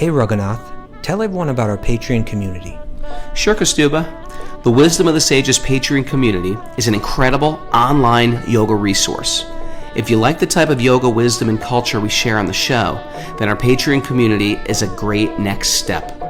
Hey Raghunath, tell everyone about our Patreon community. Sure, Kaustubha. The Wisdom of the Sages Patreon community is an incredible online yoga resource. If you like the type of yoga wisdom and culture we share on the show, then our Patreon community is a great next step.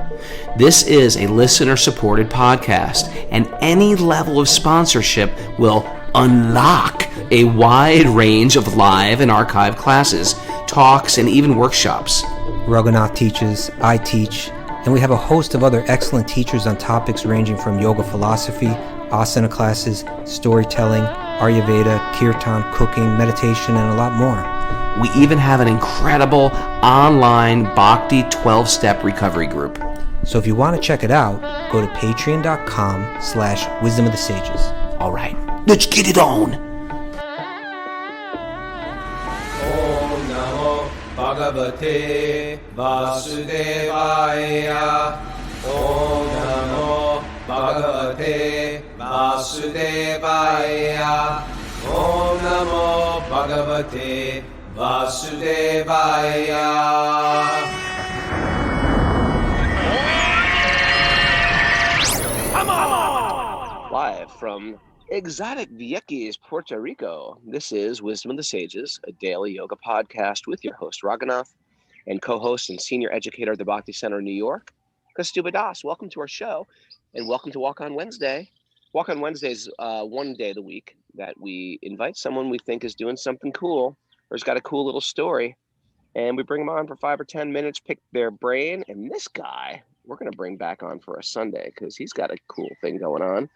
This is a listener-supported podcast, and any level of sponsorship will unlock a wide range of live and archived classes, talks, and even workshops. Raghunath teaches, I teach, and we have a host of other excellent teachers on topics ranging from yoga philosophy, asana classes, storytelling, Ayurveda, kirtan, cooking, meditation, and a lot more. We even have an incredible online Bhakti 12-step recovery group. So if you want to check it out, go to patreon.com/wisdom of the sages. All right, let's get it on. Om Namo Bhagavate Vasudevaya. Om Namo Bhagavate Vasudevaya. Om Namo Bhagavate Vasudevaya. Live from exotic Vieques, Puerto Rico, this is Wisdom of the Sages, a daily yoga podcast with your host, Raghunath, and co-host and senior educator at the Bhakti Center in New York, Kaustubha Das. Welcome to our show, and welcome to Walk on Wednesday. Walk on Wednesday is one day of the week that we invite someone we think is doing something cool or has got a cool little story, and we bring them on for 5 or 10 minutes, pick their brain, and this guy we're going to bring back on for a Sunday because he's got a cool thing going on.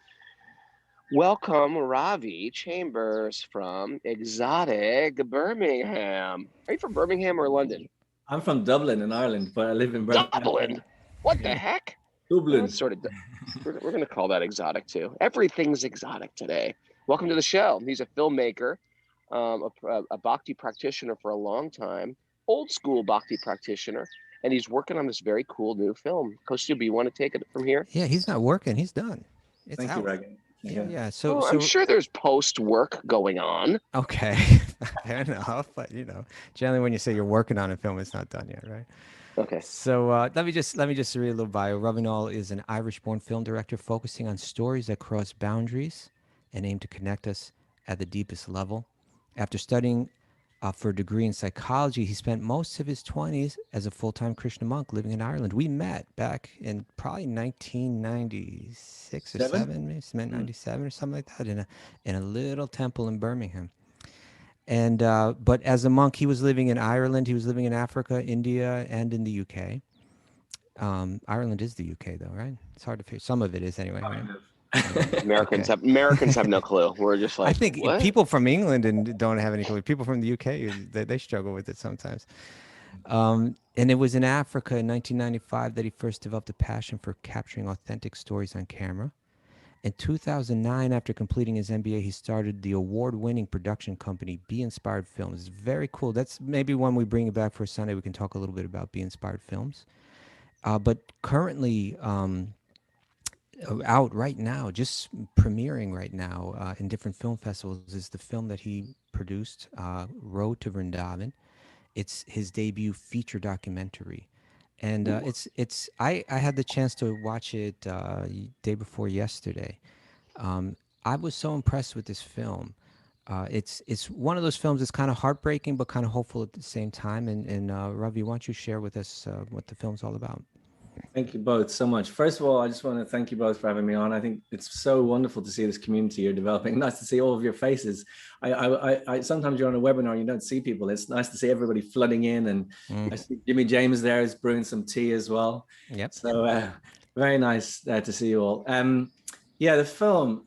Welcome, Ravi Chambers from exotic Birmingham. Are you from Birmingham or London? I'm from Dublin in Ireland, but I live in Birmingham. Dublin? What the heck? Dublin. Well, we're going to call that exotic too. Everything's exotic today. Welcome to the show. He's a filmmaker, a Bhakti practitioner for a long time, old school Bhakti practitioner, and he's working on this very cool new film. Kaustubha, you want to take it from here? Yeah, he's not working. He's done. It's Thank out. you, Reagan. Yeah. So I'm sure there's post work going on. Okay, fair enough. But generally when you say you're working on a film, it's not done yet, right? Okay. So let me just read a little bio. Raghunath is an Irish-born film director focusing on stories that cross boundaries and aim to connect us at the deepest level. After studying for a degree in psychology, he spent most of his 20s as a full-time Krishna monk living in Ireland. We met back in probably 1996 or 7, maybe 97 or something like that, in a little temple in Birmingham. And but as a monk, he was living in Ireland, he was living in Africa, India, and in the UK. Ireland is the UK, though, right? It's hard to figure. Some of it is anyway, right? Americans have no clue. We're just like, I think what? people from England don't have any clue. People from the UK, they struggle with it sometimes. And it was in Africa in 1995 that he first developed a passion for capturing authentic stories on camera. In 2009, after completing his MBA, he started the award-winning production company, Be Inspired Films. It's very cool. That's maybe when we bring it back for Sunday, we can talk a little bit about Be Inspired Films. But currently, out right now, just premiering right now in different film festivals, is the film that he produced, Road to Vrindavan. It's his debut feature documentary, and I had the chance to watch it day before yesterday. I was so impressed with this film. It's one of those films that's kind of heartbreaking but kind of hopeful at the same time. And Ravi, why don't you share with us what the film's all about? Thank you both so much. First of all, I just want to thank you both for having me on. I think it's so wonderful to see this community you're developing. Nice to see all of your faces. I sometimes you're on a webinar and you don't see people. It's nice to see everybody flooding in, and I see Jimmy James there is brewing some tea as well. Yep. So very nice to see you all. The film.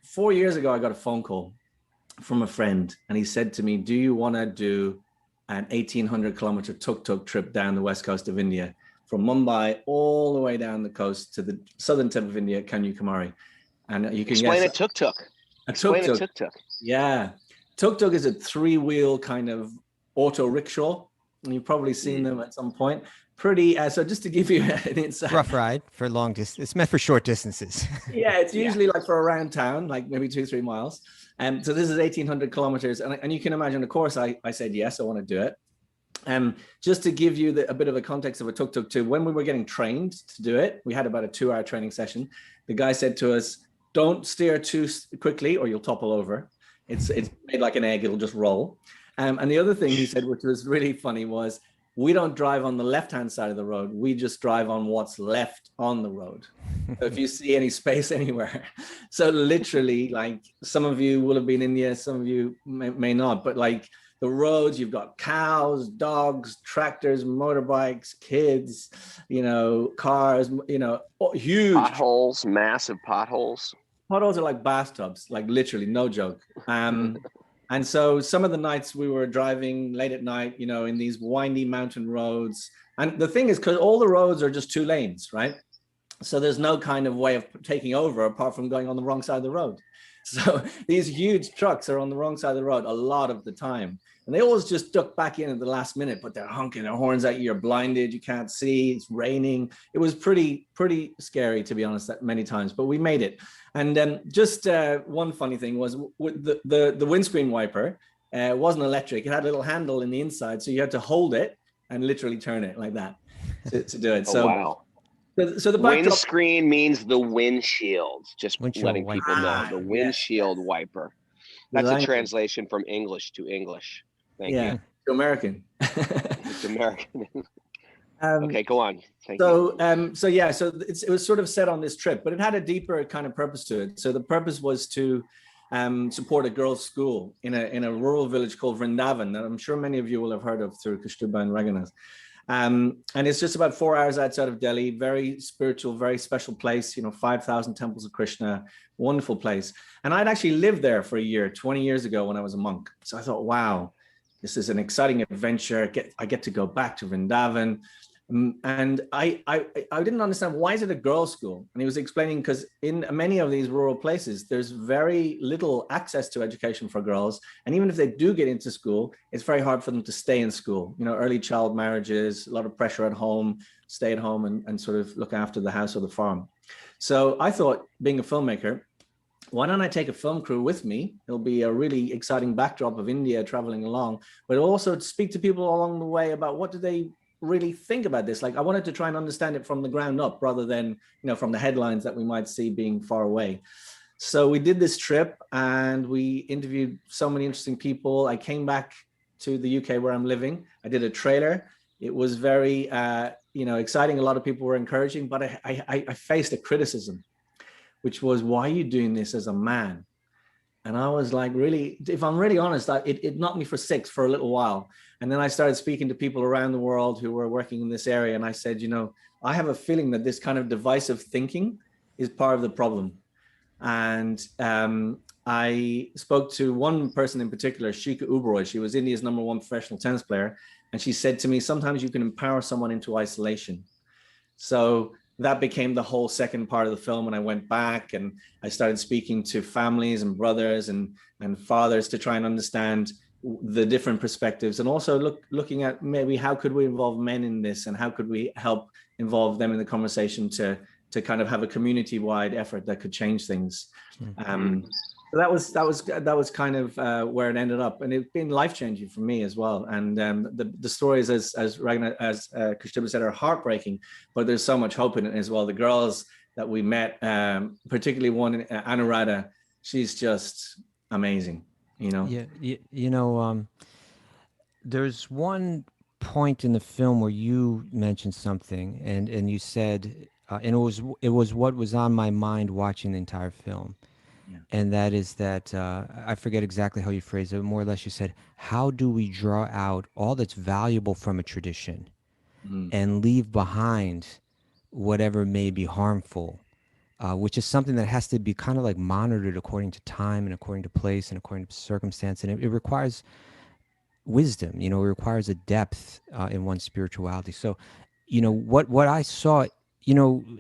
4 years ago, I got a phone call from a friend, and he said to me, "Do you want to do an 1,800 kilometer tuk-tuk trip down the west coast of India?" From Mumbai all the way down the coast to the southern tip of India, Kanyakumari. And you can explain a tuk-tuk. Explain a tuk-tuk. Yeah. Tuk-tuk is a 3-wheel kind of auto rickshaw. And you've probably seen them at some point. Pretty, so just to give you an insight. Rough ride for long distance. It's meant for short distances. Yeah, it's usually like for around town, like maybe 2-3 miles. So this is 1,800 kilometers. And you can imagine, of course, I said, yes, I want to do it. Just to give you a bit of a context of a tuk-tuk too, when we were getting trained to do it, we had about a 2-hour training session. The guy said to us, don't steer too quickly or you'll topple over. It's made like an egg, it'll just roll. And the other thing he said, which was really funny, was we don't drive on the left-hand side of the road. We just drive on what's left on the road. So if you see any space anywhere. So literally, like, some of you will have been in India, some of you may not, but like the roads, you've got cows, dogs, tractors, motorbikes, kids, cars, huge potholes, massive potholes. Potholes are like bathtubs, like literally, no joke. And so some of the nights we were driving late at night, in these windy mountain roads. And the thing is, because all the roads are just 2 lanes, right? So there's no kind of way of taking over apart from going on the wrong side of the road. So these huge trucks are on the wrong side of the road a lot of the time. And they always just duck back in at the last minute, but they're honking their horns at you. You're blinded. You can't see. It's raining. It was pretty scary, to be honest, that many times, but we made it. And just one funny thing was the windscreen wiper wasn't electric. It had a little handle in the inside. So you had to hold it and literally turn it like that to do it. Oh, wow. So the windscreen means the windshield. Just letting wiper. People know the windshield wiper. That's a translation from English to English. Thank you. To American. It's American. Okay, go on. Thank you. So it was sort of set on this trip, but it had a deeper kind of purpose to it. So the purpose was to support a girls' school in a rural village called Vrindavan that I'm sure many of you will have heard of through Kaustubha and Raghunath. And it's just about 4 hours outside of Delhi, very spiritual, very special place, 5,000 temples of Krishna, wonderful place. And I'd actually lived there for a year, 20 years ago when I was a monk. So I thought, wow, this is an exciting adventure. I get to go back to Vrindavan. And I didn't understand, why is it a girls' school? And he was explaining, because in many of these rural places, there's very little access to education for girls. And even if they do get into school, it's very hard for them to stay in school. Early child marriages, a lot of pressure at home, stay at home and sort of look after the house or the farm. So I thought, being a filmmaker, why don't I take a film crew with me? It'll be a really exciting backdrop of India traveling along, but also speak to people along the way about what do they really think about this. Like, I wanted to try and understand it from the ground up rather than, from the headlines that we might see being far away. So we did this trip and we interviewed so many interesting people. I came back to the UK where I'm living. I did a trailer. It was very, exciting. A lot of people were encouraging, but I faced a criticism, which was, why are you doing this as a man? And I was like, really, if I'm really honest, it knocked me for 6 for a little while. And then I started speaking to people around the world who were working in this area. And I said, I have a feeling that this kind of divisive thinking is part of the problem. And I spoke to one person in particular, Shika Uberoi. She was India's #1 professional tennis player. And she said to me, sometimes you can empower someone into isolation. So that became the whole second part of the film. And I went back and I started speaking to families and brothers and fathers to try and understand the different perspectives, and also looking at maybe how could we involve men in this, and how could we help involve them in the conversation to kind of have a community-wide effort that could change things. So that was kind of where it ended up, and it's been life-changing for me as well. And the stories, as Kaustubha said, are heartbreaking, but there's so much hope in it as well. The girls that we met, particularly one, Anuradha, she's just amazing. There's one point in the film where you mentioned something, and you said, and it was what was on my mind watching the entire film. Yeah. And that is that, I forget exactly how you phrased it, but more or less you said, how do we draw out all that's valuable from a tradition and leave behind whatever may be harmful? Which is something that has to be kind of like monitored according to time and according to place and according to circumstance. And it requires wisdom, it requires a depth in one's spirituality. So, what I saw,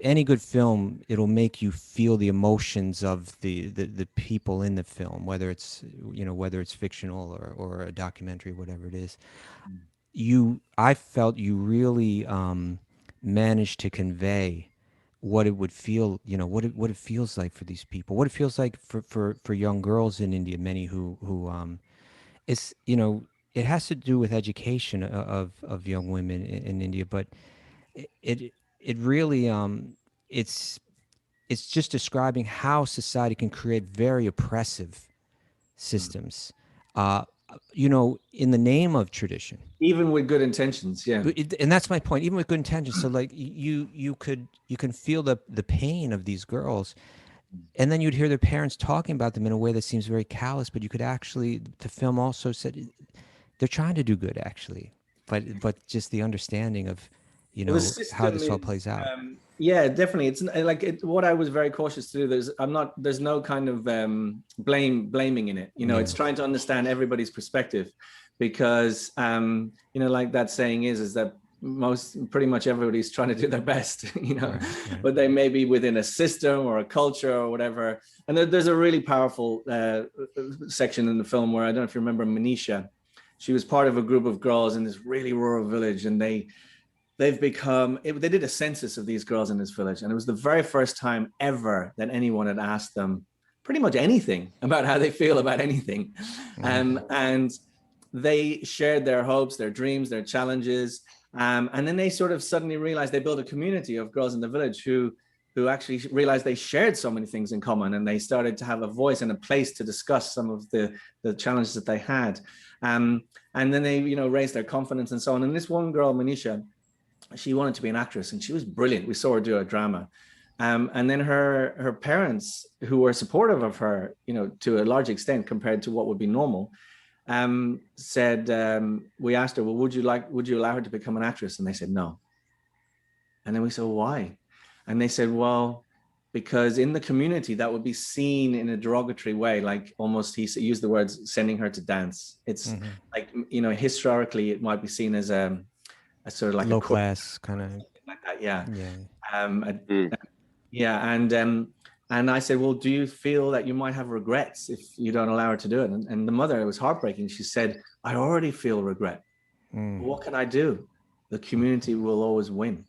any good film, it'll make you feel the emotions of the people in the film, whether it's fictional or a documentary, whatever it is. I felt you really managed to convey what it would feel, what it feels like for these people, what it feels like for young girls in India, many who it's, it has to do with education of young women in India, but it really it's it's just describing how society can create very oppressive systems, uh, in the name of tradition. Even with good intentions, yeah. And that's my point. Even with good intentions, so like you can feel the pain of these girls, and then you'd hear their parents talking about them in a way that seems very callous. But you could actually, the film also said they're trying to do good, actually, but just the understanding of, Well, the how system this all is, plays out. yeah, definitely. It's like what I was very cautious to do. There's no kind of blaming in it. Yeah. It's trying to understand everybody's perspective, because like that saying is that pretty much everybody's trying to do their best, Right. but they may be within a system or a culture or whatever. And there's a really powerful section in the film where, I don't know if you remember Manisha. She was part of a group of girls in this really rural village, and they did a census of these girls in this village, and it was the very first time ever that anyone had asked them pretty much anything about how they feel about anything. And they shared their hopes, their dreams, their challenges, and then they sort of suddenly realized they built a community of girls in the village who actually realized they shared so many things in common, and they started to have a voice and a place to discuss some of the challenges that they had. And then they raised their confidence and so on. And this one girl, Manisha, she wanted to be an actress, and she was brilliant. We saw her do a drama. And then her parents, who were supportive of her, to a large extent compared to what would be normal, said, we asked her, well, would you allow her to become an actress? And they said, no. And then we said, why? And they said, well, because in the community that would be seen in a derogatory way, like almost, he used the words, sending her to dance. It's like, historically it might be seen as a sort of like low class kind of, like that, yeah. Yeah. Yeah, and I said, well, do you feel that you might have regrets if you don't allow her to do it? And the mother, it was heartbreaking. She said, I already feel regret. What can I do? The community will always win.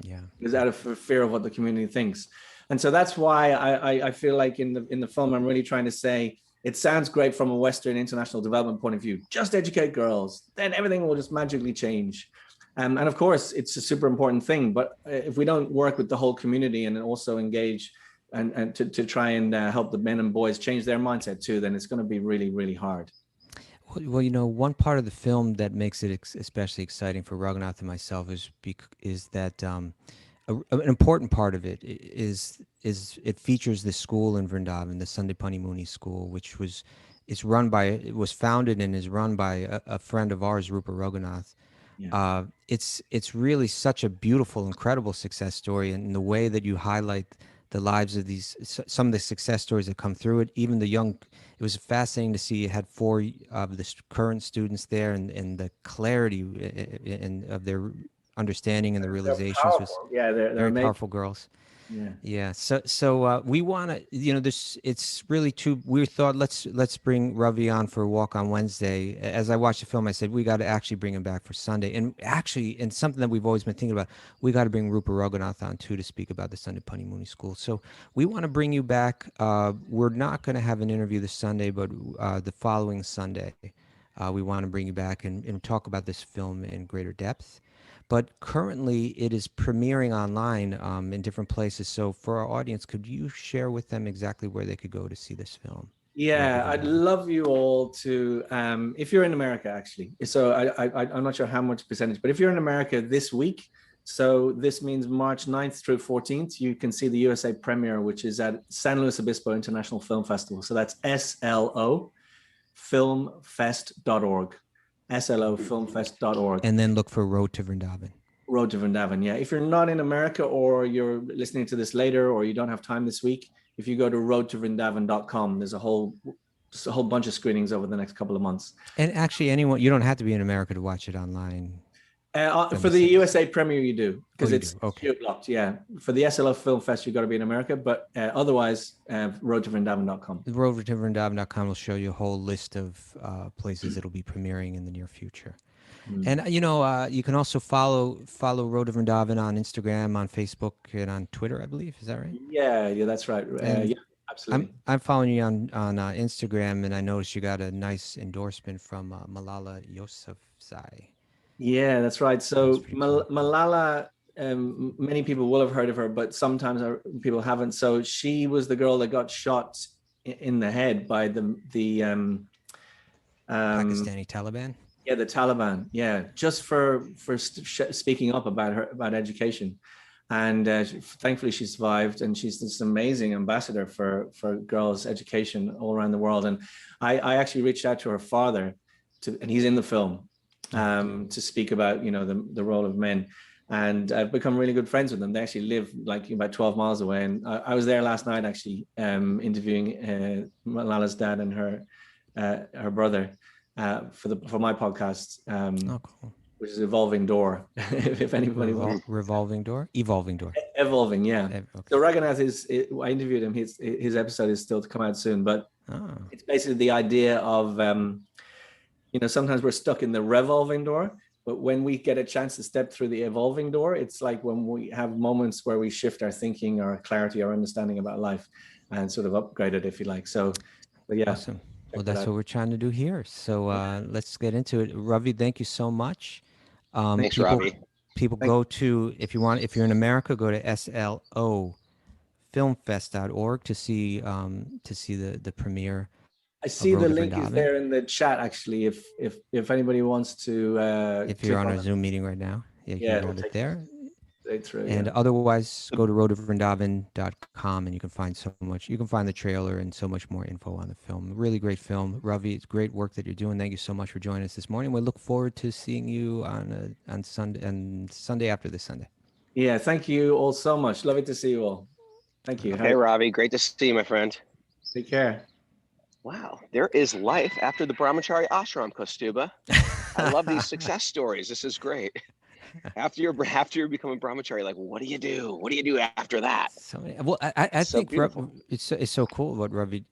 Yeah, because out of fear of what the community thinks. And so that's why I feel like in the film, I'm really trying to say, it sounds great from a Western international development point of view. Just educate girls, then everything will just magically change. And of course, it's a super important thing. But if we don't work with the whole community and also engage and to try and help the men and boys change their mindset too, then it's going to be really, really hard. Well, one part of the film that makes it especially exciting for Raghunath and myself is that an important part of it is it features the school in Vrindavan, the Sandipani Muni School, which was founded and is run by a friend of ours, Rupa Raghunath. Yeah. It's really such a beautiful, incredible success story, and the way that you highlight the lives of some of the success stories that come through it. Even it was fascinating to see. You had 4 of the current students there, and the clarity of their understanding and the realizations was they're very amazing. Powerful girls. Yeah. So we want to, this. It's really too. We thought let's bring Ravi on for a walk on Wednesday. As I watched the film, I said we got to actually bring him back for Sunday. And something that we've always been thinking about, we got to bring Rupa Raghunath on too to speak about the Sandipani Muni School. So we want to bring you back. We're not going to have an interview this Sunday, but the following Sunday, we want to bring you back and talk about this film in greater depth. But currently, it is premiering online in different places. So for our audience, could you share with them exactly where they could go to see this film? Yeah, I'd love you all to, if you're in America, actually. So I'm not sure how much percentage, but if you're in America this week, so this means March 9th through 14th, you can see the USA premiere, which is at San Luis Obispo International Film Festival. So that's slofilmfest.org. slofilmfest.org. And then look for Road to Vrindavan. Road to Vrindavan, yeah. If you're not in America, or you're listening to this later, or you don't have time this week, if you go to roadtovrindavan.com, there's a whole bunch of screenings over the next couple of months. And actually, you don't have to be in America to watch it online. For the USA premiere, you do, because it's geo-blocked. Yeah, for the SLO Film Fest, you got to be in America, but otherwise, roadtovrindavan.com. Roadtovrindavan.com will show you a whole list of places it'll be premiering in the near future. And you can also follow Road to Vrindavan on Instagram, on Facebook, and on Twitter, I believe. Is that right? Yeah, that's right. Absolutely. I'm following you on Instagram, and I noticed you got a nice endorsement from Malala Yousafzai. Yeah, that's right. That's So pretty cool. Malala, many people will have heard of her, but sometimes people haven't. So she was the girl that got shot in the head by um, Pakistani Taliban. yeah, the Taliban. Yeah, just for speaking up about education, and thankfully she survived, and she's this amazing ambassador for girls' education all around the world. And I actually reached out to her father, and he's in the film, to speak about the role of men. And I've become really good friends with them. They actually live like about 12 miles away. And I was there last night actually, interviewing Malala's dad and her brother, for my podcast, Oh, cool. which is Evolving Door. If anybody wants. Revolving door, evolving door. Evolving, yeah. Okay. So Raghunath I interviewed him. His episode is still to come out soon, but Oh, it's basically the idea of sometimes we're stuck in the revolving door, but when we get a chance to step through the evolving door, it's like when we have moments where we shift our thinking, our clarity, our understanding about life, and sort of upgrade it, if you like. So, but yeah. awesome. Well, that's what we're trying to do here. So let's get into it. Ravi, thank you so much. Thanks, Ravi. People go to, if you're in America, go to slofilmfest.org to see the premiere. I see Road the to link is Vrindavan. there in the chat, actually. If anybody wants to, If you're click on a it. Zoom meeting right now, you Yeah, can get it there. straight through. And otherwise, go to roadtovrindavan.com and you can find so much. You can find the trailer and so much more info on the film. Really great film. Ravi, it's great work that you're doing. Thank you so much for joining us this morning. We look forward to seeing you on Sunday and Sunday after this Sunday. Yeah, thank you all so much. Lovely to see you all. Thank you. Hey, Ravi, great to see you, my friend. Take care. Wow, there is life after the brahmachari ashram, Kaustubha. I love these success stories. This is great. After you become a brahmachari, like, what do you do? What do you do after that? So, well, I So think it's so cool what Ravi.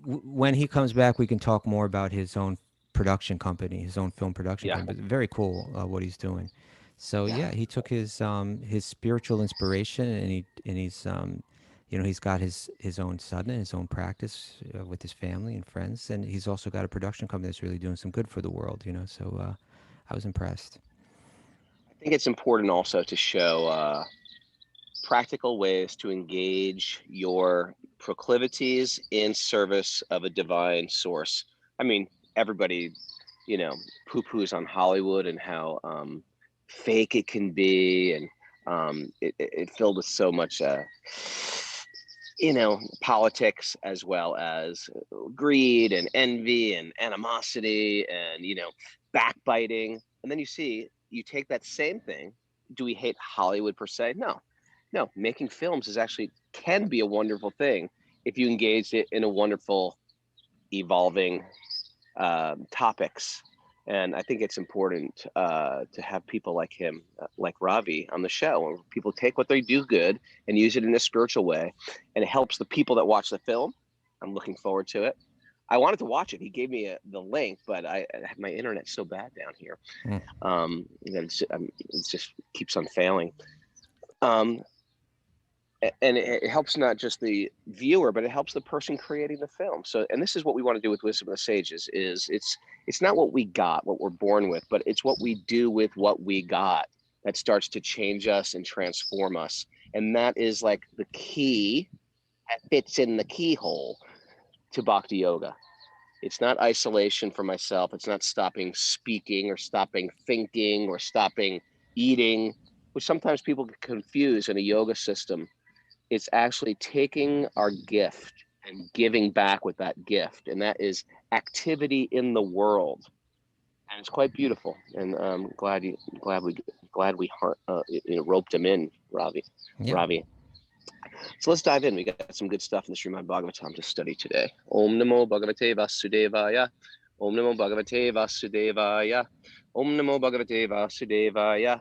When he comes back, we can talk more about his own production company, his own film production company. Very cool what he's doing. So yeah, he took his spiritual inspiration and he's got his own sadhana, his own practice with his family and friends, and he's also got a production company that's really doing some good for the world. So I was impressed. I think it's important also to show practical ways to engage your proclivities in service of a divine source. I mean, everybody, poo-poos on Hollywood and how fake it can be, and it filled with so much, politics, as well as greed and envy and animosity and, backbiting. And then you take that same thing. Do we hate Hollywood per se? No. Making films can be a wonderful thing if you engage it in a wonderful, evolving topics. And I think it's important to have people like him, like Ravi, on the show, where people take what they do good and use it in a spiritual way, and it helps the people that watch the film. I'm looking forward to it. I wanted to watch it. He gave me the link, but my internet's so bad down here that it just keeps on failing. And it helps not just the viewer, but it helps the person creating the film. So, and this is what we want to do with Wisdom of the Sages: is it's not what we got, what we're born with, but it's what we do with what we got that starts to change us and transform us. And that is like the key that fits in the keyhole to Bhakti Yoga. It's not isolation for myself. It's not stopping speaking or stopping thinking or stopping eating, which sometimes people get confused in a yoga system. It's actually taking our gift and giving back with that gift. And that is activity in the world. And it's quite beautiful. And I'm glad we roped him in, Ravi. Yeah. Ravi. So let's dive in. We got some good stuff in the Srimad Bhagavatam to study today. Om Namo Bhagavate Vasudevaya. Om Namo Bhagavate Vasudevaya. Om Namo Bhagavate Vasudevaya.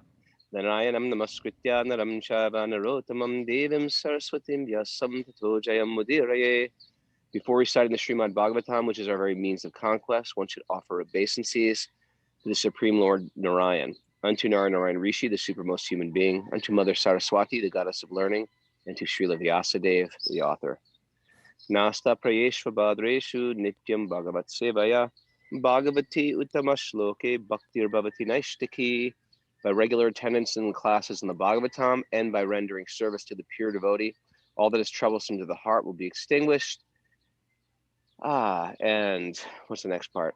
Narayanam Namaskritya Naram Shava Narotamam Devim Saraswatim Vyasam Tato Jayam Mudiraye. Before reciting the Srimad Bhagavatam, which is our very means of conquest, one should offer obeisances to the Supreme Lord Narayan, unto Narayan Rishi, the supermost human being, unto Mother Saraswati, the goddess of learning, and to Srila Vyasadeva, the author. Nasta prayeshva badreshu nityam bhagavat sevaya bhagavati uttama shloke bhaktir bhavati naishtaki. By regular attendance in classes in the Bhagavatam and by rendering service to the pure devotee, all that is troublesome to the heart will be extinguished. And what's the next part?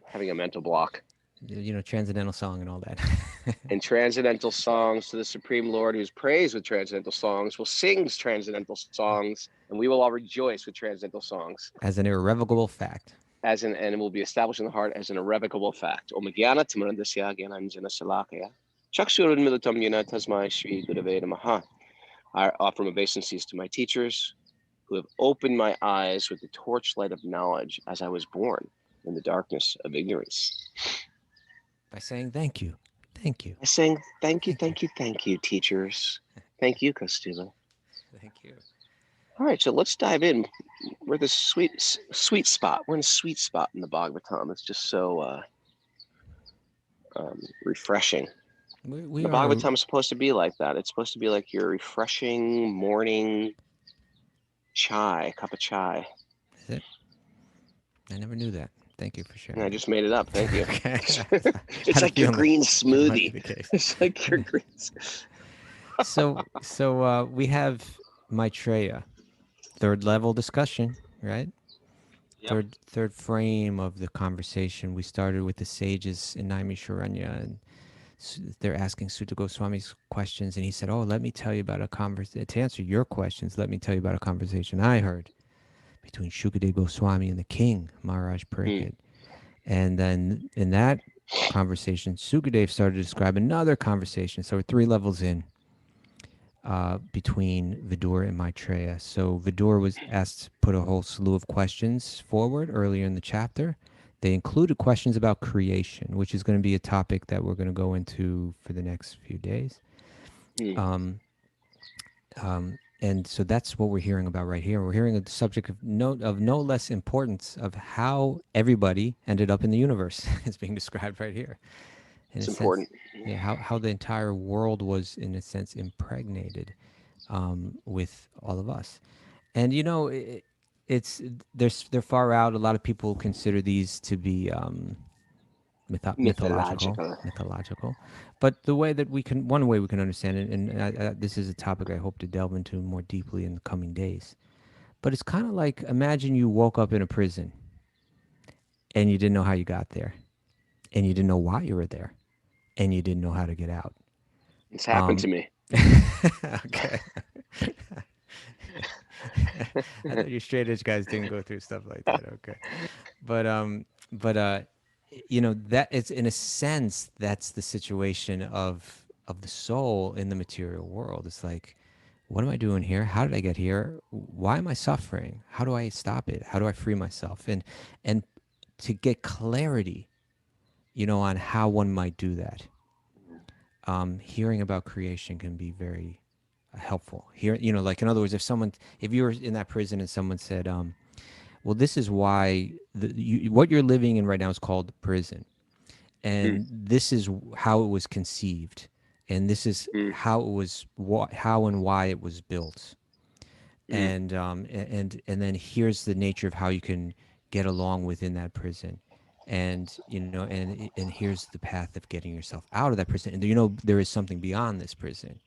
Having a mental block. Transcendental song and all that. And transcendental songs to the Supreme Lord, who's praised with transcendental songs, will sing transcendental songs, and we will all rejoice with transcendental songs. As an irrevocable fact. And it will be established in the heart as an irrevocable fact. Om Jnana Timarandasya Jnananjana Salakaya Chakshurunmilitam Yena Tasmai Shri Gurave Namaha. I offer obeisances to my teachers who have opened my eyes with the torchlight of knowledge as I was born in the darkness of ignorance. By saying thank you. Thank you. By saying thank you, teachers. Thank you, Kaustubha. Thank you. All right, so let's dive in. We're the sweet spot. We're in a sweet spot in the Bhagavatam. It's just so refreshing. We The Bhagavatam is supposed to be like that. It's supposed to be like your refreshing morning cup of chai. Is it? I never knew that. Thank you for sharing. I just made it up. Thank you. Okay. It's like your green smoothie. It's like your green. So we have Maitreya, third level discussion, right? Yep. Third frame of the conversation. We started with the sages in Naimisharanya, and they're asking Sutta Goswami's questions, and he said, "Oh, let me tell you about a conversation. To answer your questions, let me tell you about a conversation I heard between Shukadeva Goswami and the king, Maharaj Pariksit." And then in that conversation, Sukadeva started to describe another conversation. So we're 3 levels in between Vidura and Maitreya. So Vidura was asked to put a whole slew of questions forward earlier in the chapter. They included questions about creation, which is going to be a topic that we're going to go into for the next few days. And so that's what we're hearing about right here. We're hearing a subject of no less importance of how everybody ended up in the universe. It's being described right here. It's important. Yeah, how the entire world was, in a sense, impregnated with all of us. And they're far out. A lot of people consider these to be mythological. But the way that one way we can understand it, and this is a topic I hope to delve into more deeply in the coming days. But it's kind of like, imagine you woke up in a prison and you didn't know how you got there, and you didn't know why you were there, and you didn't know how to get out. It's happened to me. Okay. I thought you straight edge guys didn't go through stuff like that. Okay. But that it's, in a sense, that's the situation of the soul in the material world. It's like, what am I doing here? How did I get here? Why am I suffering? How do I stop it? How do I free myself? And to get clarity, on how one might do that. Hearing about creation can be very helpful. Here, like, in other words, if you were in that prison and someone said, well, this is why what you're living in right now is called prison, and this is how it was conceived, and this is how it was, how and why it was built, and then here's the nature of how you can get along within that prison, and and here's the path of getting yourself out of that prison, and there is something beyond this prison.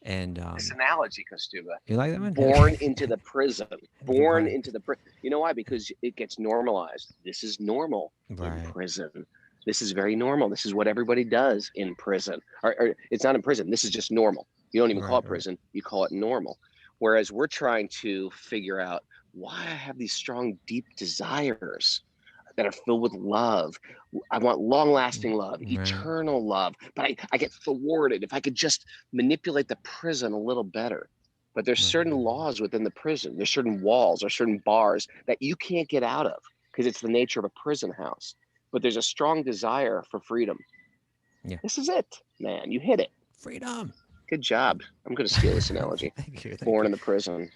And this analogy, Kaustubha. You like that one? Born into the prison. Born into the prison. You know why? Because it gets normalized. This is normal in prison. This is very normal. This is what everybody does in prison. Or it's not in prison. This is just normal. You don't even call it prison. You call it normal. Whereas we're trying to figure out why I have these strong, deep desires that are filled with love. I want long-lasting love, eternal love, but I get thwarted. If I could just manipulate the prison a little better. But there's certain laws within the prison. There's certain walls or certain bars that you can't get out of because it's the nature of a prison house. But there's a strong desire for freedom. Yeah. This is it, man. You hit it. Freedom. Good job. I'm going to steal this analogy. Thank you. Born in the prison.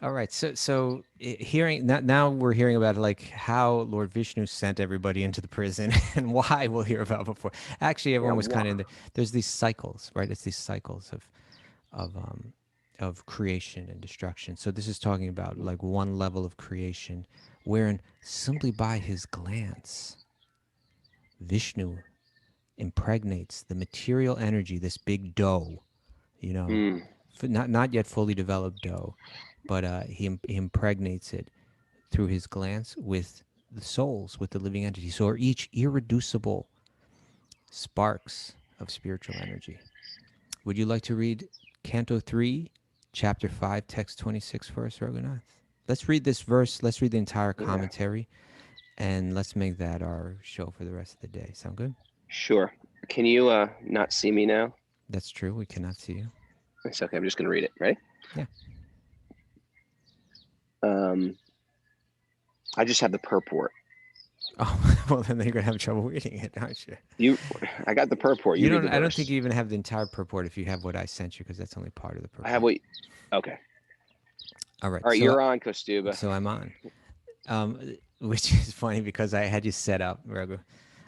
All right, so hearing now we're hearing about like how Lord Vishnu sent everybody into the prison and why we'll hear about before. Actually, everyone was kind of in there's these cycles, right? It's these cycles of of creation and destruction. So this is talking about like one level of creation, wherein simply by his glance, Vishnu impregnates the material energy, this big dough, you know, Mm. not yet fully developed dough, but he impregnates it through his glance with the souls, with the living entities. So are each irreducible sparks of spiritual energy. Would you like to read Canto 3, Chapter 5, Text 26 for us, Raghunath? Let's read this verse. Let's read the entire Yeah. commentary, and let's make that our show for the rest of the day. Sound good? Sure. Can you not see me now? That's true. We cannot see you. It's okay. I'm just going to read it. Ready? Yeah. I just have the purport. Oh, well, then you're going to have trouble reading it, aren't you? I got the purport. You You read don't. the I don't verse. think you even have the entire purport if you have what I sent you, because that's only part of the purport. I have what. Okay. All right. All right. You're on, Kaustubha. So I'm on. Which is funny because I had you set up, Raghu.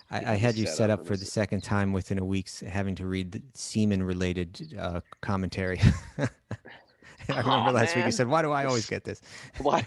I had you set up for the second time within a week, having to read the semen-related commentary. I remember last week you said, "Why do I always get this?" Why?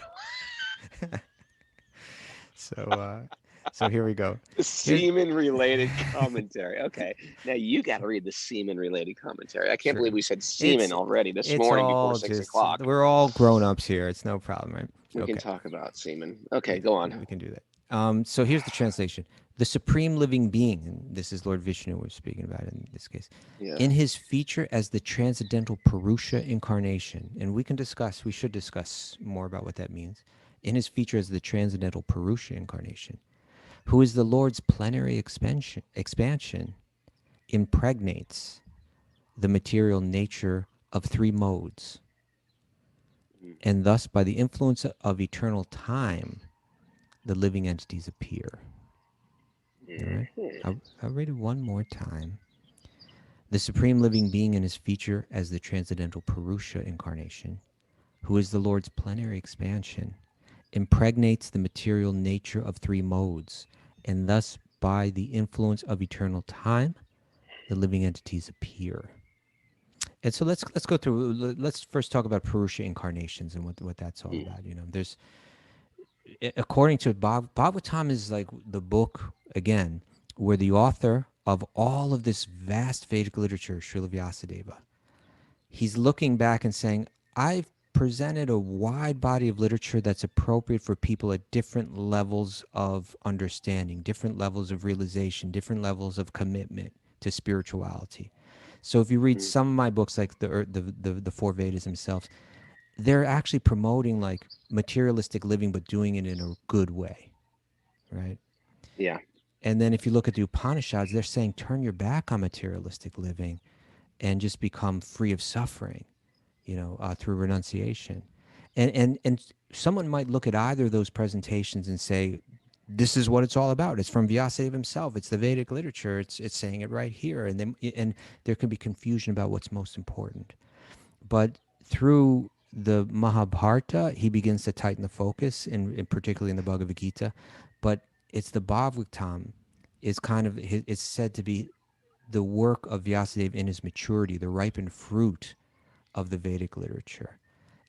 So here we go. Semen-related commentary. Okay. Now you got to read the semen-related commentary. I can't believe we said semen already this morning before 6 o'clock. We're all grown-ups here. It's no problem, right? We can talk about semen. Okay, go on. We can do that. So here's the translation. The supreme living being, and this is Lord Vishnu we're speaking about in this case, in his feature as the transcendental Purusha incarnation, and we should discuss more about what that means, in his feature as the transcendental Purusha incarnation, who is the Lord's plenary expansion, impregnates the material nature of three modes, and thus by the influence of eternal time, the living entities appear. All right. I'll read it one more time. The supreme living being in his feature as the transcendental Purusha incarnation, who is the Lord's plenary expansion, impregnates the material nature of three modes, and thus by the influence of eternal time, the living entities appear. And so let's go through. Let's first talk about Purusha incarnations and what that's all about. You know, there's, according to Bhagavatam is like the book, again, where the author of all of this vast Vedic literature, Srila Vyasadeva, he's looking back and saying, I've presented a wide body of literature that's appropriate for people at different levels of understanding, different levels of realization, different levels of commitment to spirituality. So if you read some of my books, like the four Vedas themselves, they're actually promoting like materialistic living, but doing it in a good way, right? Yeah. And then if you look at the Upanishads, they're saying turn your back on materialistic living and just become free of suffering, you know, through renunciation. And someone might look at either of those presentations and say, this is what it's all about. It's from Vyasadeva himself. It's the Vedic literature. It's saying it right here. And there can be confusion about what's most important. But through the Mahabharata, he begins to tighten the focus, and particularly in the Bhagavad Gita. But it's the Bhagavatam is kind of, it's said to be the work of Vyasadeva in his maturity, the ripened fruit of the Vedic literature.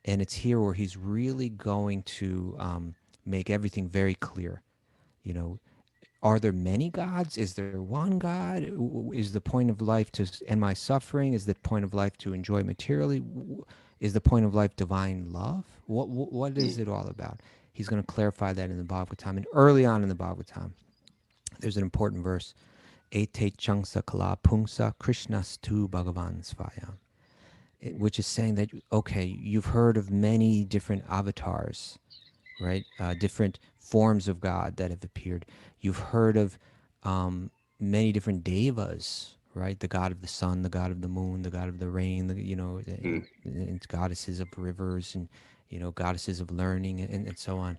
And it's here where he's really going to make everything very clear. You know, are there many gods? Is there one God? Is the point of life to end my suffering? Is the point of life to enjoy materially? Is the point of life divine love? What is it all about? He's going to clarify that in the Bhagavatam. And early on in the Bhagavatam, there's an important verse. Ete changsa kala pungsa Krishnastu Bhagavan Svayam, which is saying that, okay, you've heard of many different avatars, right? Different forms of God that have appeared. You've heard of many different devas, right? The god of the sun, the god of the moon, the god of the rain, and goddesses of rivers, and goddesses of learning, and so on.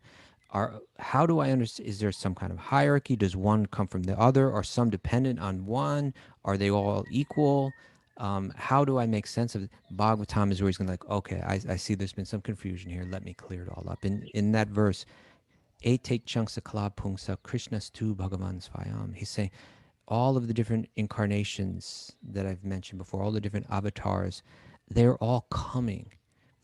How do I understand? Is there some kind of hierarchy? Does one come from the other? Are some dependent on one? Are they all equal? How do I make sense of it? Bhagavatam is where he's going to like, okay, I see there's been some confusion here. Let me clear it all up. In that verse, Ete changsa kala pungsa Krishnastu Bhagavan Svayam, he's saying all of the different incarnations that I've mentioned before, all the different avatars, they're all coming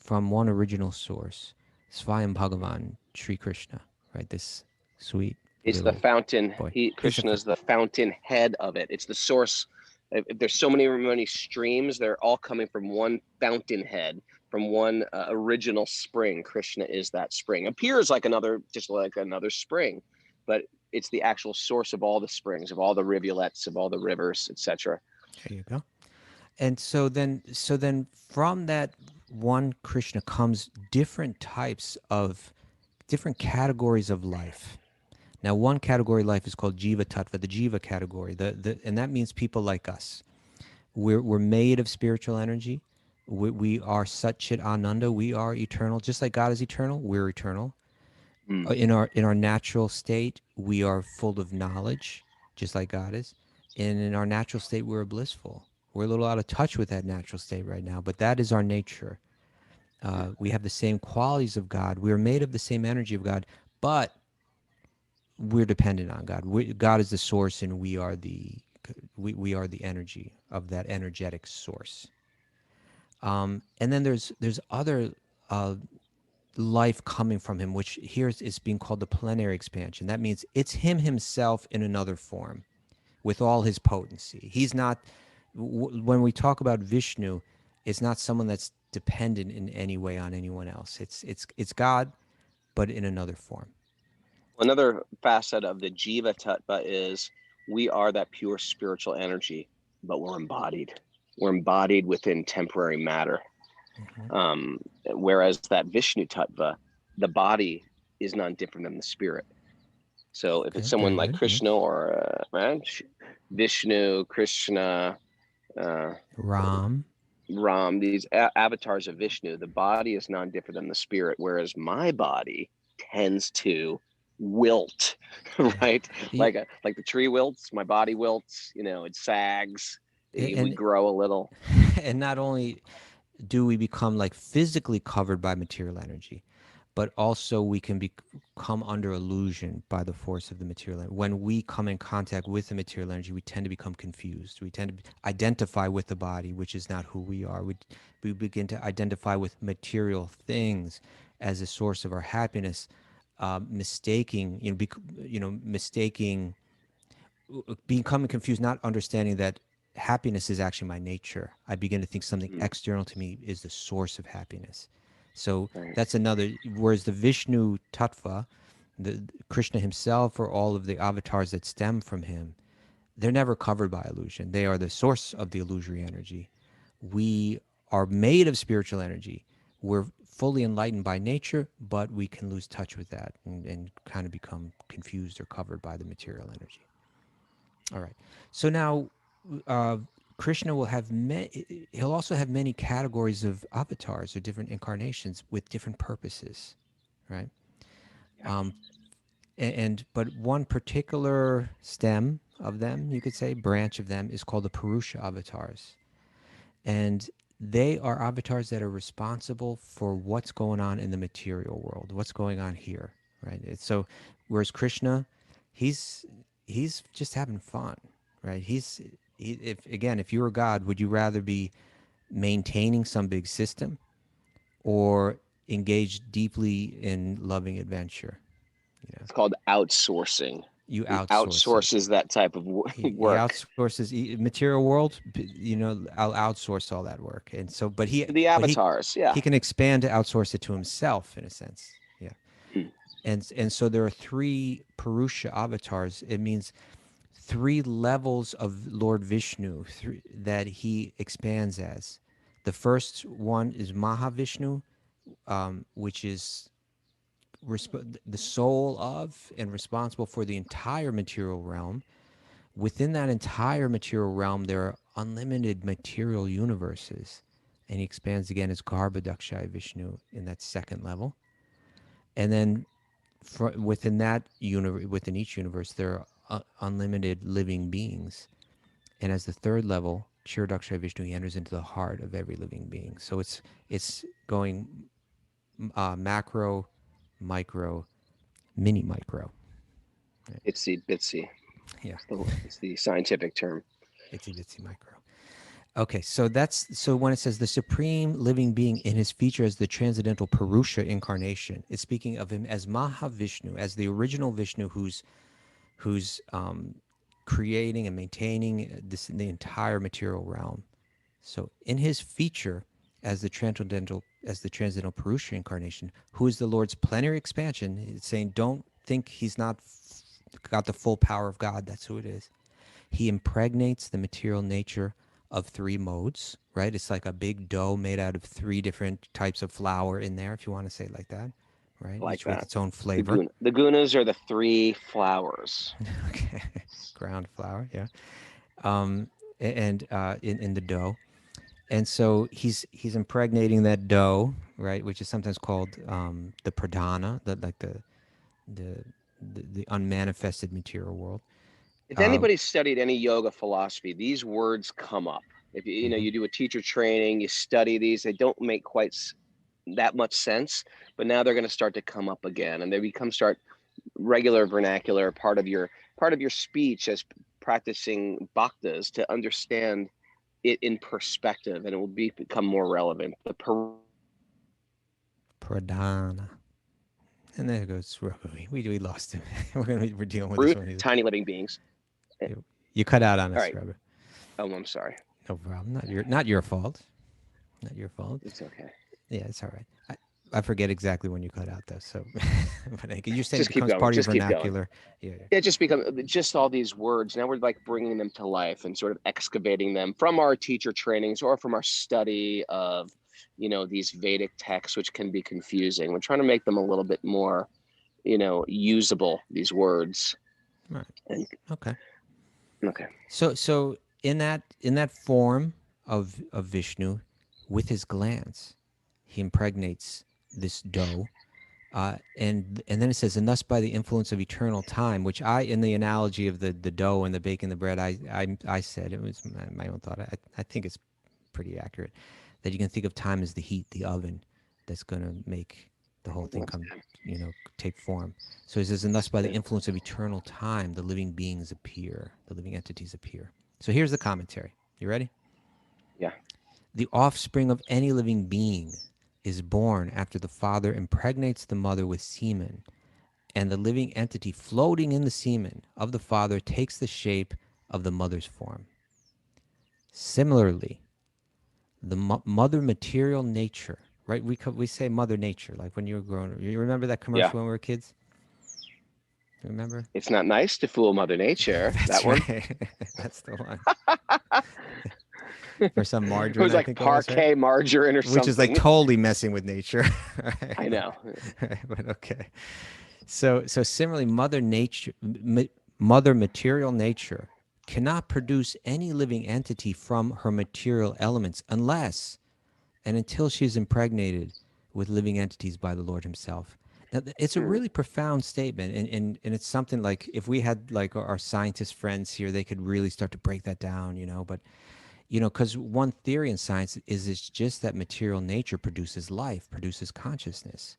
from one original source, Svayam Bhagavan, Sri Krishna, right? This sweet It's the little fountain. boy. He's the Krishna is the fountainhead of it. It's the source. If there's so many streams, they're all coming from one fountainhead, from one original spring. Krishna is that spring. Appears like another, just like another spring, but it's the actual source of all the springs, of all the rivulets, of all the rivers, etc. There you go. And so then from that one Krishna comes different types of different categories of life. Now, one category of life is called Jiva Tattva, the Jiva category, and that means people like us. We're made of spiritual energy. We are Sat Chit Ananda. We are eternal, just like God is eternal. We're eternal. Mm. In our natural state, we are full of knowledge, just like God is. And in our natural state, we're blissful. We're a little out of touch with that natural state right now, but that is our nature. We have the same qualities of God. We are made of the same energy of God, but we're dependent on God. God is the source, and we are the energy of that energetic source. And then there's other life coming from him, which here is being called the plenary expansion. That means it's him himself in another form, with all his potency. He's not. When we talk about Vishnu, it's not someone that's dependent in any way on anyone else. It's God, but in another form. Another facet of the Jiva Tattva is we are that pure spiritual energy, but we're embodied. We're embodied within temporary matter. Whereas that Vishnu Tattva, the body is none different than the spirit. So if Okay, it's someone very like good. Krishna Yes. or Vishnu, Krishna, Ram. Ram, these avatars of Vishnu, the body is non different than the spirit, whereas my body tends to wilt, right? Yeah. Like the tree wilts, my body wilts, it sags, we And grow a little. and not only do we become like physically covered by material energy, but also we can come under illusion by the force of the material energy. When we come in contact with the material energy, we tend to become confused. We tend to identify with the body, which is not who we are. We begin to identify with material things as a source of our happiness, mistaking, mistaking, becoming confused, not understanding that happiness is actually my nature. I begin to think something Mm, external to me is the source of happiness. So right. that's another. Whereas the Vishnu Tattva, the Krishna himself, or all of the avatars that stem from him, they're never covered by illusion. They are the source of the illusory energy. We are made of spiritual energy. We're fully enlightened by nature, but we can lose touch with that and kind of become confused or covered by the material energy. All right. So now, uh, Krishna will have he'll also have many categories of avatars or different incarnations with different purposes, right? Yeah. Um, but one particular stem of them, you could say, branch of them, is called the Purusha Avatars, and they are avatars that are responsible for what's going on in the material world, what's going on here, right? So, whereas Krishna, he's he's just having fun, right? If you were God, would you rather be maintaining some big system or engage deeply in loving adventure? It's called outsourcing. You He outsource it. outsources that type of He work outsources material world. I'll outsource all that work, and so, to the but he avatars. Yeah. he can expand to outsource it to himself in a sense. Yeah, Mm. and so there are three Purusha avatars. It means three levels of Lord Vishnu that he expands as. The first one is Mahavishnu, which is the soul of and responsible for the entire material realm. Within that entire material realm, there are unlimited material universes. And he expands again as Garbhodakshaya Vishnu in that second level. And then within each universe, there are unlimited living beings. And as the third level, Kshirodakshaya Vishnu, he enters into the heart of every living being. So it's going macro, micro, mini micro. Right? Itsy bitsy. Yeah, It's the scientific term. itsy bitsy micro. Okay, so when it says the supreme living being in his feature as the transcendental Purusha incarnation, it's speaking of him as Mahavishnu, as the original Vishnu who's creating and maintaining the entire material realm. So in his feature as the transcendental Purusha incarnation, who is the Lord's plenary expansion, it's saying don't think he's not got the full power of God. That's who it is. He impregnates the material nature of three modes, right? It's like a big dough made out of three different types of flour in there, if you want to say it like that, right? Like Each with that. its own flavor. The gunas are the three flowers. Okay, ground flour, yeah. And in the dough, and so he's impregnating that dough, right, which is sometimes called the pradhana, the the unmanifested material world. If anybody's studied any yoga philosophy, these words come up. If you know Mhm. you do a teacher training, you study these, they don't make quite that much sense, but now they're going to start to come up again, and they become start regular vernacular part of your speech as practicing bhaktas to understand it in perspective, and it will become more relevant. Pradhana. And there goes Ravi. We lost him. We're dealing with this one. Tiny living beings. You cut out on All us, right. Ravi. Oh, I'm sorry. No problem. Not your fault. Not your fault. It's okay. Yeah, it's all right. I forget exactly when you cut out though. So, but you're saying it Just keep becomes going. part of your Just keep going. vernacular. Yeah, yeah. It just become just all these words. Now we're like bringing them to life and sort of excavating them from our teacher trainings or from our study of, these Vedic texts, which can be confusing. We're trying to make them a little bit more, usable. These words. Right. And, Okay. okay. So in that form of Vishnu, with his glance, he impregnates this dough. And then it says, and thus by the influence of eternal time, which in the analogy of the dough and the baking the bread, I said, it was my own thought. I think it's pretty accurate that you can think of time as the heat, the oven that's going to make the whole thing take form. So he says, and thus by the influence of eternal time, the living beings appear, the living entities appear. So here's the commentary. You ready? Yeah. The offspring of any living being is born after the father impregnates the mother with semen, and the living entity floating in the semen of the father takes the shape of the mother's form. Similarly, the mother material nature, right? We say mother nature, like when you were growing up. You remember that Yeah. commercial when we were kids? Remember? It's not nice to fool Mother Nature. That's that one. right. That's the one. For some It margarine, was I like think it was, parquet right? margarine or something. Which is like totally messing with nature. Right? I know. But okay. So similarly, mother material nature cannot produce any living entity from her material elements unless and until she is impregnated with living entities by the Lord himself. Now, it's a really profound statement, and it's something like if we had like our scientist friends here, they could really start to break that down, but because one theory in science is it's just that material nature produces life, produces consciousness.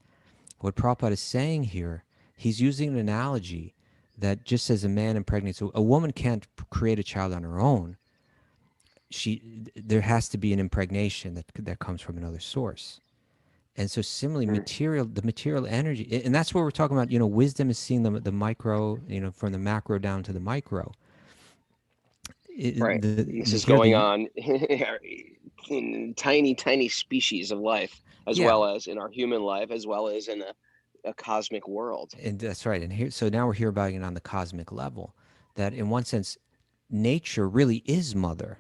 What Prabhupada is saying here, he's using an analogy that just as a man impregnates, a woman can't create a child on her own. There has to be an impregnation that comes from another source. And so similarly, the material energy, and that's what we're talking about. Wisdom is seeing the micro, from the macro down to the micro. Right. This is Here going the on in tiny, tiny species of life, as yeah, well as in our human life, as well as in a cosmic world. and that's right. And so now we're here about it on the cosmic level. That in one sense, nature really is mother,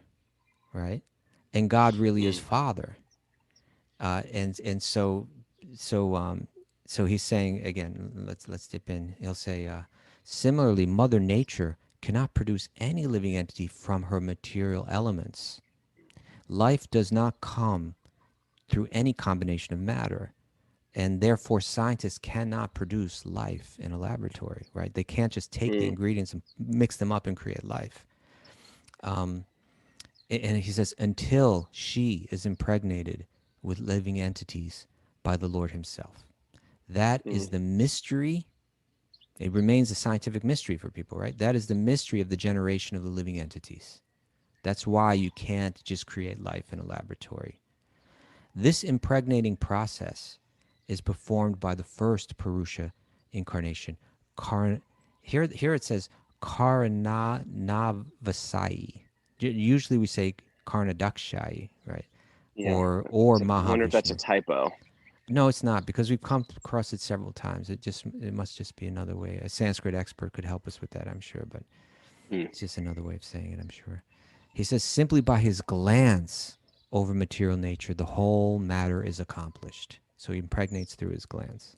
right? And God really is father. And so he's saying again. Let's dip in. He'll say, similarly, Mother Nature cannot produce any living entity from her material elements. Life does not come through any combination of matter, and therefore scientists cannot produce life in a laboratory, right? They can't just take the ingredients and mix them up and create life. And he says, until she is impregnated with living entities by the Lord himself. That is the mystery. It remains a scientific mystery for people, right? That is the mystery of the generation of the living entities. That's why you can't just create life in a laboratory. This impregnating process is performed by the first Purusha incarnation. Here it says Karanavasai. Usually we say Karnadakshai, right? Yeah. Or I wonder if that's a Mahavishnu. typo. No, it's not, because we've come across it several times. It must just be another way. A Sanskrit expert could help us with that, I'm sure, but Hmm. it's just another way of saying it, I'm sure. He says, simply by his glance over material nature, the whole matter is accomplished. So he impregnates through his glance.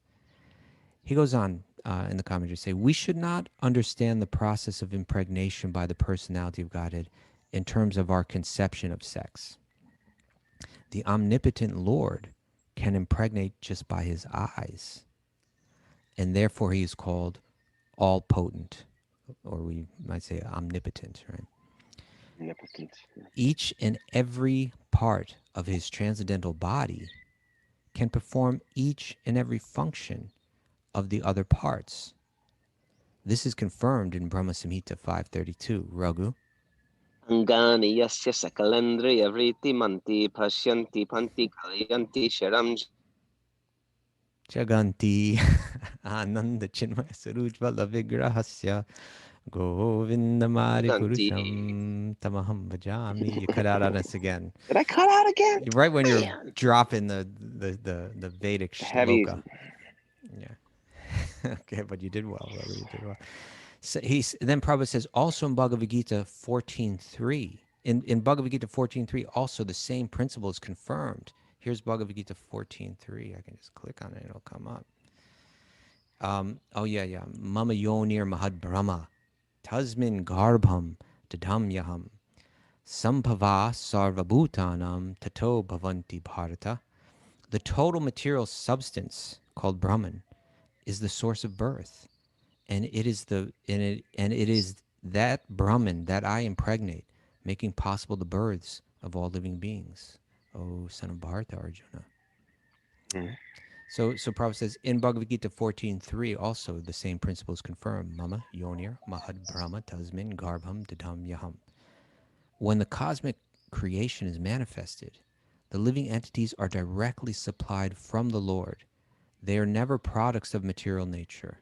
He goes on in the commentary to say, we should not understand the process of impregnation by the personality of Godhead in terms of our conception of sex. The omnipotent Lord can impregnate just by his eyes, and therefore he is called all potent, or we might say omnipotent, right? Omnipotent. Each and every part of his transcendental body can perform each and every function of the other parts. This is confirmed in Brahma Samhita 532. Raghu. Angani yasya sakalandriya vriti manti pasyanti panti kalayanti sharam Jaganti Ananda Chinmaya Sarujvala Vigrahasya Govindamari janti. Purusham Tamaham Bhajami. You cut out on us again. Did I cut out again? Right when you're Man. dropping the Vedic Heavy. shloka. Yeah. Okay, but you did well. Raghu, you did well. So then Prabhupada says also in Bhagavad Gita 14.3. In Bhagavad Gita 14.3, also the same principle is confirmed. Here's Bhagavad Gita 14.3. I can just click on it, it'll come up. Yeah. Mama yonir mahad brahma tasmin garbham tadam yaham sampava sarvabhutanam tato bhavanti bharata. The total material substance called Brahman is the source of birth, and it is that Brahman that I impregnate, making possible the births of all living beings. O son of Bharata, Arjuna. Hmm. So Prabhupada says in Bhagavad Gita 14.3 also the same principle is confirmed. Mama yonir mahad brahma tasmin garbham dadam yaham. When the cosmic creation is manifested, the living entities are directly supplied from the Lord. They are never products of material nature,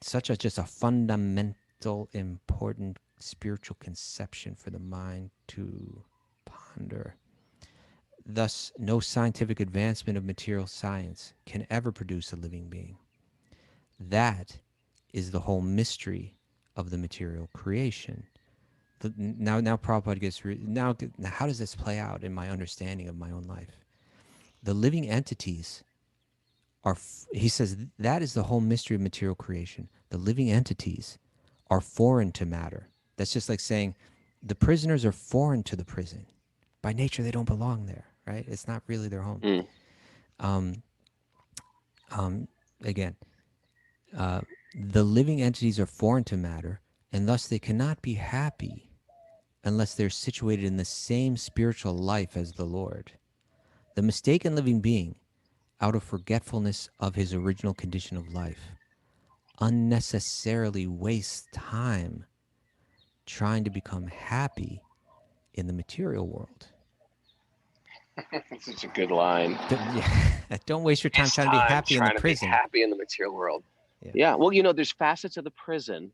such as just a fundamental, important spiritual conception for the mind to ponder. Thus, no scientific advancement of material science can ever produce a living being. That is the whole mystery of the material creation. Now Prabhupada gets now. How does this play out in my understanding of my own life? The living entities are. He says that is the whole mystery of material creation. The living entities are foreign to matter. That's just like saying the prisoners are foreign to the prison. By nature, they don't belong there, right? It's not really their home. Hmm. Again, the living entities are foreign to matter, and thus they cannot be happy unless they're situated in the same spiritual life as the Lord. The mistaken living being, out of forgetfulness of his original condition of life, unnecessarily wastes time trying to become happy in the material world. That's such a good line. Don't waste your time It's trying to be time happy in the trying to be prison. happy in the material world. Yeah. Yeah. Well, there's facets of the prison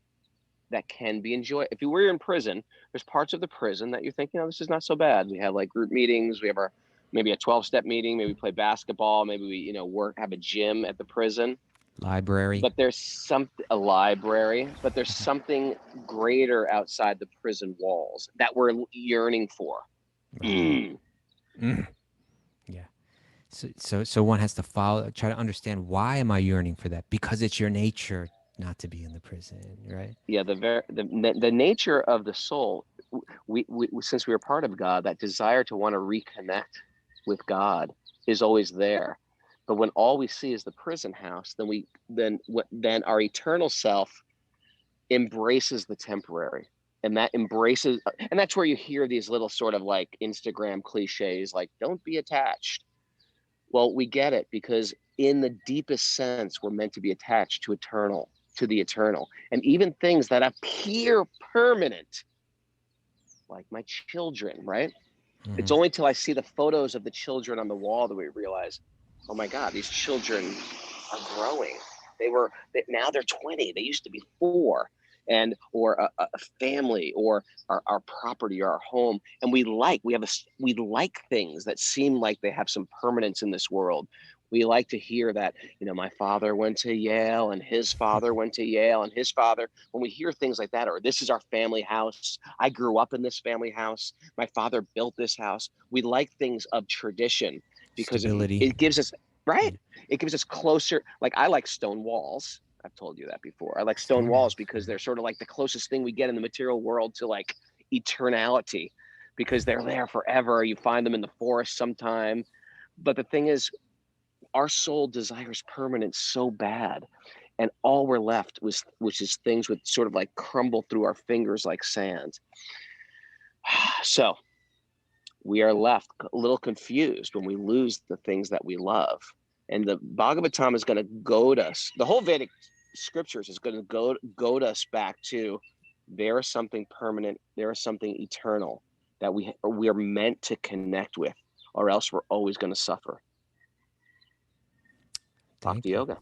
that can be enjoyed. If you were in prison, there's parts of the prison that you think, this is not so bad. We have like group meetings. We have maybe a 12-step meeting. Maybe we play basketball. Maybe we, have a gym at the prison. Library. But there's a library, but there's something greater outside the prison walls that we're yearning for. Right. Yeah. So one has to try to understand, why am I yearning for that? Because it's your nature not to be in the prison, right? Yeah, the nature of the soul, we since we are part of God, that desire to want to reconnect with God is always there. But when all we see is the prison house, then our eternal self embraces the temporary, and that's where you hear these little sort of like Instagram cliches like "don't be attached." Well, we get it, because in the deepest sense, we're meant to be attached to the eternal, and even things that appear permanent like my children, right? It's Mhm. only till I see the photos of the children on the wall that we realize, oh my God, these children are growing. Now they're 20. They used to be 4. And or a family or our property or our home, and we like things that seem like they have some permanence in this world. We like to hear that, my father went to Yale and his father went to Yale and his father. When we hear things like that, or this is our family house, I grew up in this family house, my father built this house. We like things of tradition because Stability. it gives us, Yeah. right? It gives us closer. Like, I like stone walls. I've told you that before. I like stone Same. walls because they're sort of like the closest thing we get in the material world to like eternality, because they're there forever. You find them in the forest sometime. But the thing is, our soul desires permanence so bad. And all we're left with, which is things would sort of like crumble through our fingers like sand. So we are left a little confused when we lose the things that we love. And the Bhagavatam is going to goad us. The whole Vedic scriptures is going to goad us back to, there is something permanent, there is something eternal that we are meant to connect with, or else we're always going to suffer. Thank Bhakti you. yoga.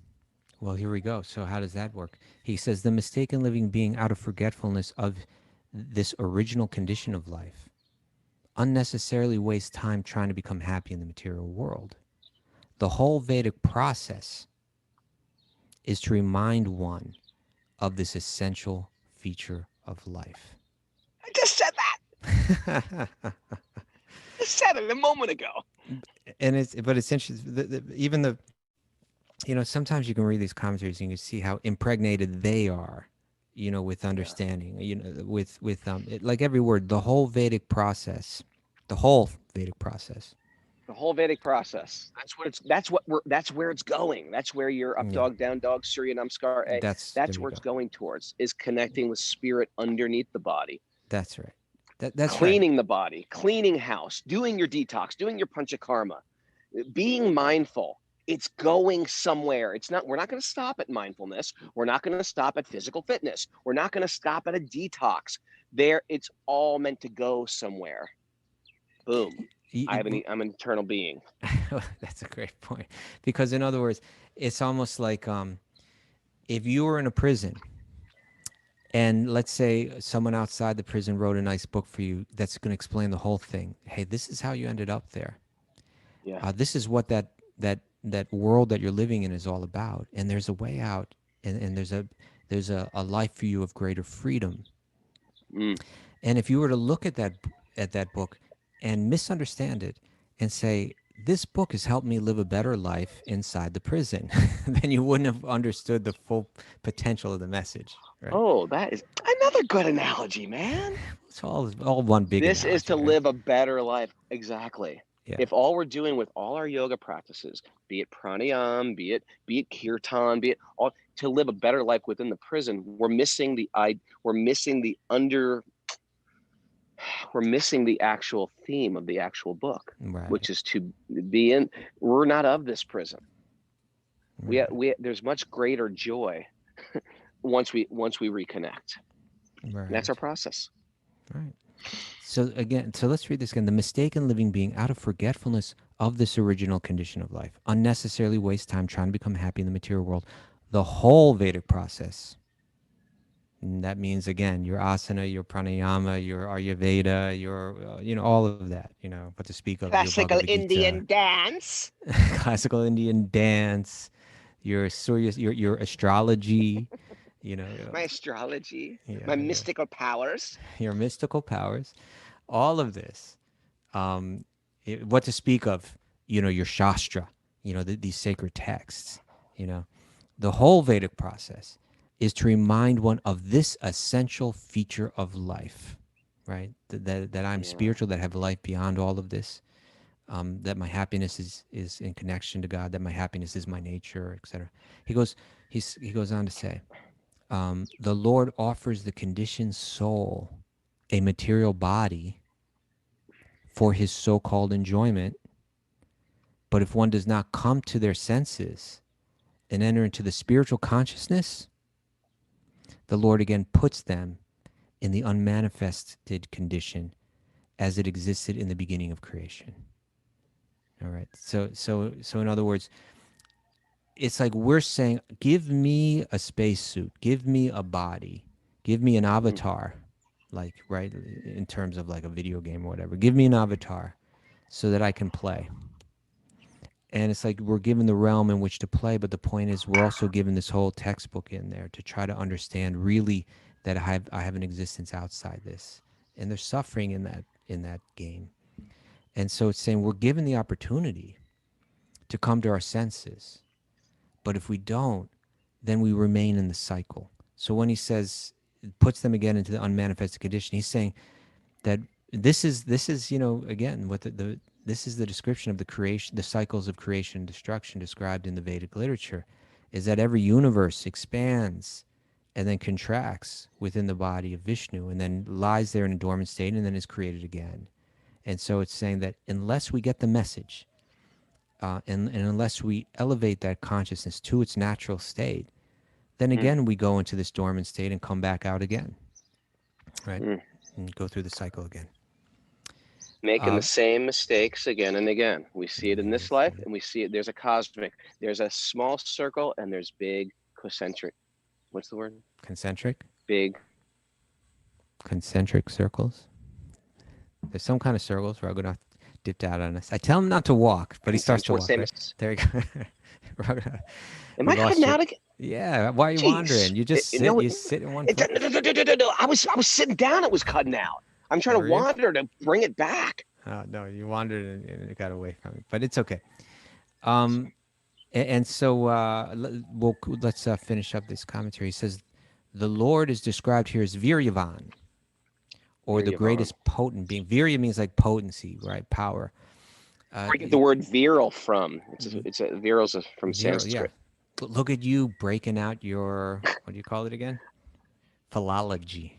Well, here we go. So, how does that work? He says, the mistaken living being out of forgetfulness of this original condition of life unnecessarily wastes time trying to become happy in the material world. The whole Vedic process is to remind one of this essential feature of life. I just said that. I just said it a moment ago. And it's interesting. Even the, sometimes you can read these commentaries and you can see how impregnated they are, with Yeah. understanding, like every word, the whole Vedic process, the whole Vedic process. The whole Vedic process. That's where it's going. That's where your up Yeah, dog, down dog, Surya Namaskar. there That's you where it's go. going towards, is connecting with spirit underneath the body, That's right. That's right. cleaning the body, cleaning house, doing your detox, doing your panchakarma, being mindful. It's going somewhere. We're not going to stop at mindfulness. We're not going to stop at physical fitness. We're not going to stop at a detox. It's all meant to go somewhere. Boom. I'm an eternal being. That's a great point. Because in other words, it's almost like if you were in a prison and let's say someone outside the prison wrote a nice book for you that's going to explain the whole thing. Hey, this is how you ended up there. Yeah. This is what that world that you're living in is all about. And there's a way out, and there's a life for you of greater freedom. Mm. And if you were to look at that book and misunderstand it and say, this book has helped me live a better life inside the prison, then you wouldn't have understood the full potential of the message, right? Oh, that is another good analogy, man. It's all one big This is to analogy, right? live a better life. Exactly. Yeah. If all we're doing with all our yoga practices, be it pranayam, be it kirtan, be it all, to live a better life within the prison, we're missing the actual theme of the actual book, Right. which is to be in. We're not of this prison. Right. There's much greater joy once we reconnect. And that's our Right. process. Right. So let's read this again. The mistaken living being out of forgetfulness of this original condition of life unnecessarily wastes time trying to become happy in the material world. The whole Vedic process. And that means again your asana, your pranayama, your Ayurveda, your all of that. What to speak of your Classical Bhagavad Gita, Indian dance. classical Indian dance, your Surya, your astrology. You know, My astrology, my yeah, mystical powers. your mystical powers, all of this. What to speak of, your Shastra, these sacred texts, you know, the whole Vedic process is to remind one of this essential feature of life, right? That I'm Yeah. spiritual, that I have life beyond all of this, that my happiness is in connection to God, that my happiness is my nature, etc. He goes on to say, the Lord offers the conditioned soul a material body for his so-called enjoyment. But if one does not come to their senses and enter into the spiritual consciousness, the Lord again puts them in the unmanifested condition as it existed in the beginning of creation. All right. So in other words, it's like we're saying, give me a spacesuit, give me a body, give me an avatar, like, right, in terms of like a video game or whatever. Give me an avatar so that I can play. And it's like we're given the realm in which to play, but the point is we're also given this whole textbook in there to try to understand really that I have an existence outside this. And there's suffering in that game. And so it's saying we're given the opportunity to come to our senses. But if we don't, then we remain in the cycle. So when he says, puts them again into the unmanifested condition, he's saying that this is again what this is the description of the creation, the cycles of creation and destruction described in the Vedic literature, is that every universe expands and then contracts within the body of Vishnu and then lies there in a dormant state and then is created again. And so it's saying that unless we get the message, and unless we elevate that consciousness to its natural state, then again we go into this dormant state and come back out again, right? And go through the cycle again. Making the same mistakes again and again. We see it in this life, and we see it. There's a small circle, and there's big concentric. What's the word? Concentric? Big. Concentric circles? There's some kind of circles. Raghunath dipped out on us. I tell him not to walk, but he starts to walk. Right? There you go. Am I cutting out again? Yeah. Why are you wandering? You just sit. You sit in one place. No. I was sitting down. It was cutting out. I'm trying to wander to bring it back. No, you wandered and it got away from it, but it's okay. And so let's finish up this commentary. He says, the Lord is described here as Viryavan, or the greatest potent being. Virya means like potency, right? Power. Where you get the word virile from? Viril's from Sanskrit. Yeah. Look at you breaking out your, what do you call it again? Philology.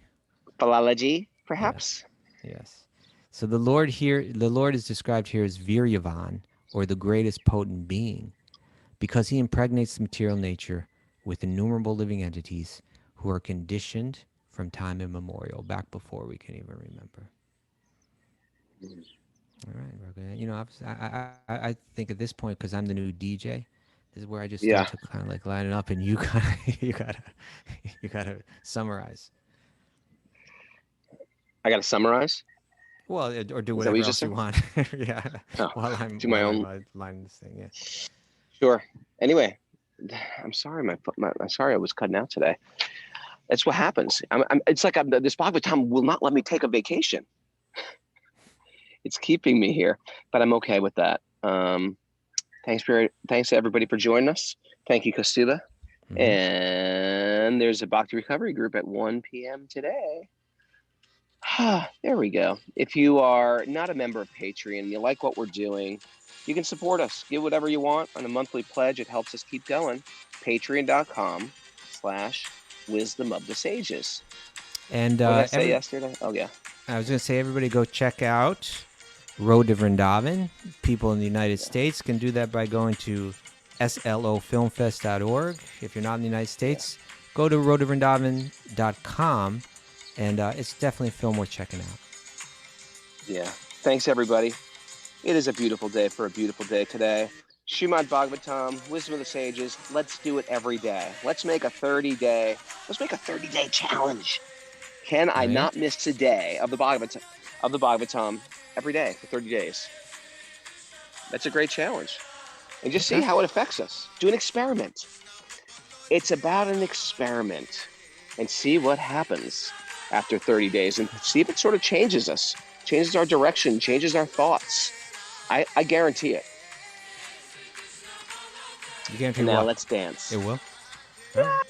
Philology, perhaps? Yes. So the Lord is described here as Viryavan, or the greatest potent being, because he impregnates the material nature with innumerable living entities who are conditioned from time immemorial, back before we can even remember. All right, I think at this point, because I'm the new DJ, this is where I just start to kind of like line it up, and you gotta summarize. I gotta summarize. Well, or do whatever else you want. Yeah. Oh, while I'm do my own line this thing. Yeah. Sure. Anyway, I'm sorry. I'm sorry I was cutting out today. That's what happens. It's like this Bhagavatam will not let me take a vacation. It's keeping me here, but I'm okay with that. Thanks to everybody for joining us. Thank you, Kaustubha. Mm-hmm. And there's a Bhakti Recovery group at 1 p.m. today. There we go. If you are not a member of Patreon and you like what we're doing, you can support us. Give whatever you want on a monthly pledge. It helps us keep going. Patreon.com/Wisdom of the Sages. And what did I say yesterday? Oh, yeah. I was going to say, everybody go check out Road to Vrindavan. People in the United States can do that by going to slofilmfest.org. If you're not in the United States, go to roadtovrindavan.com. And it's definitely a film worth checking out. Yeah. Thanks, everybody. It is a beautiful day for a beautiful day today. Srimad Bhagavatam, Wisdom of the Sages. Let's do it every day. Let's make a 30-day challenge. Can I not miss a day of the Bhagavatam every day for 30 days? That's a great challenge. And just see how it affects us. Do an experiment. It's about an experiment. And see what happens after 30 days, and see if it sort of changes us, changes our direction, changes our thoughts. I guarantee it. You guarantee and now what? let's dance. It will? All right.